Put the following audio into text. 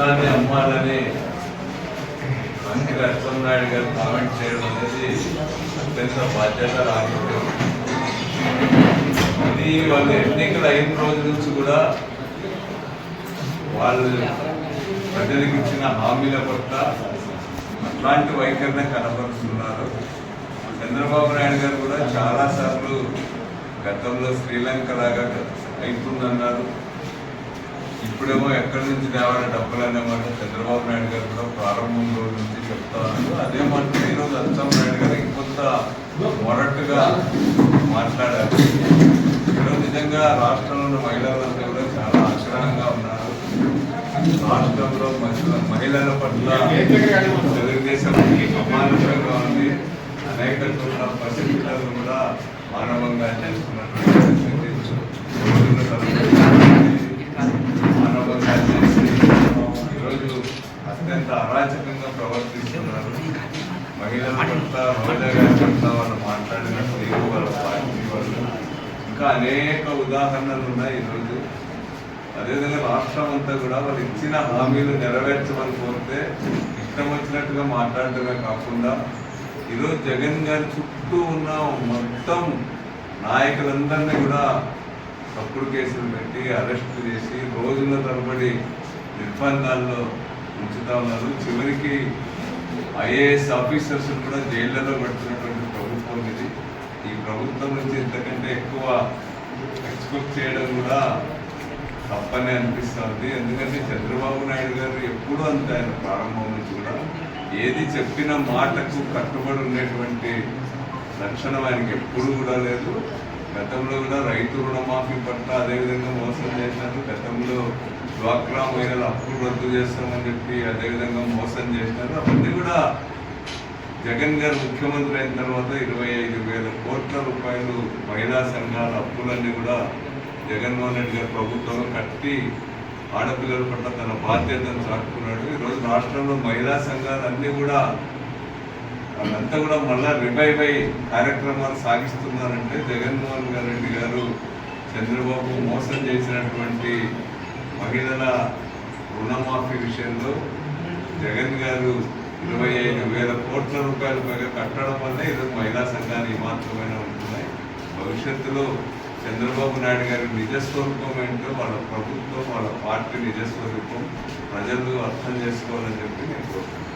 రాష్ట్రాన్ని అమ్మాలని మంత్రి అచ్చెన్నాయుడు గారు కామెంట్ చేయడం అనేది అత్యంత బాధ్యత రాహిత్యం. ఇది వాళ్ళు ఎన్నికలు అయిన రోజు నుంచి కూడా వాళ్ళు ప్రజలకు ఇచ్చిన హామీల పట్ల అట్లాంటి వైఖరిని కనబరుస్తున్నారు. చంద్రబాబు నాయుడు గారు కూడా చాలాసార్లు గతంలో శ్రీలంక లాగా అవుతుందన్నారు. ఇప్పుడేమో ఎక్కడి నుంచి తేవాలి డబ్బులు అనేమాట చంద్రబాబు నాయుడు గారు కూడా ప్రారంభం రోజు నుంచి చెప్తా ఉన్నారు. అదేమంటే ఈరోజు అచ్చెన్నాయుడు గారు ఇంకొంత మొరటుగా మాట్లాడారు. ఈరోజు నిజంగా రాష్ట్రంలో ఉన్న మహిళలంతా కూడా చాలా ఆగ్రహంగా ఉన్నారు. రాష్ట్రంలో మహిళల పట్ల తెలుగుదేశం అమానుషంగా ఉంది. అనేక చోట్ల పరిస్థితులను కూడా మానవంగా చేస్తున్నటువంటి మానవంగా చేసి ఈరోజు అత్యంత అరాచకంగా ప్రవర్తిస్తున్నారు. మహిళల పట్ల రోజా గారి పట్ల వాళ్ళు మాట్లాడినట్టు వాళ్ళ పార్టీ వాళ్ళు ఇంకా అనేక ఉదాహరణలు ఉన్నాయి ఈరోజు. అదేవిధంగా రాష్ట్రం అంతా కూడా వాళ్ళు ఇచ్చిన హామీలు నెరవేర్చమని కోరితే ఇష్టం వచ్చినట్టుగా మాట్లాడటమే కాకుండా ఈరోజు జగన్ గారి చుట్టూ ఉన్న మొత్తం నాయకులందరినీ కూడా తప్పుడు కేసులు పెట్టి అరెస్ట్ చేసి రోజుల తరబడి నిర్బంధాల్లో ఉంచుతా ఉన్నారు. చివరికి ఐఏఎస్ ఆఫీసర్స్ కూడా జైళ్లలో పెడుతున్నటువంటి ప్రభుత్వం ఇది. ఈ ప్రభుత్వం నుంచి ఇంతకంటే ఎక్కువ ఎక్స్పెక్ట్ చేయడం కూడా తప్పనే అనిపిస్తుంది. ఎందుకంటే చంద్రబాబు నాయుడు గారు ఎప్పుడూ అంత ఆయన ప్రారంభం నుంచి కూడా ఏది చెప్పిన మాటకు కట్టుబడి ఉండేటువంటి లక్షణం ఆయనకి ఎప్పుడు కూడా లేదు. గతంలో కూడా రైతు రుణమాఫీ పట్ల అదేవిధంగా మోసం చేసినారు. గతంలో డ్వాక్రా మహిళలు అప్పులు రద్దు చేస్తామని చెప్పి అదేవిధంగా మోసం చేసినారు. అవన్నీ కూడా జగన్ గారు ముఖ్యమంత్రి అయిన తర్వాత 25,000 కోట్ల రూపాయలు మహిళా సంఘాల అప్పులన్నీ కూడా జగన్మోహన్ రెడ్డి గారు ప్రభుత్వం కట్టి ఆడపిల్లల పట్ల తన బాధ్యతను చాటుకున్నాడు. ఈరోజు రాష్ట్రంలో మహిళా సంఘాలన్నీ కూడా వాళ్ళంతా కూడా మళ్ళా రివైవ్ అయ్యి కార్యక్రమాలు సాగిస్తున్నారంటే జగన్మోహన్ రెడ్డి గారు చంద్రబాబు మోసం చేసినటువంటి మహిళల రుణమాఫీ విషయంలో జగన్ గారు 25,000 కోట్ల రూపాయల పైగా కట్టడం వల్ల ఈరోజు మహిళా సంఘాలు మాత్రమే ఉంటున్నాయి. భవిష్యత్తులో చంద్రబాబు నాయుడు గారి నిజస్వరూపం ఏంటో వాళ్ళ ప్రభుత్వం వాళ్ళ పార్టీ నిజస్వరూపం ప్రజలు అర్థం చేసుకోవాలని చెప్పి నేను కోరుతున్నాను.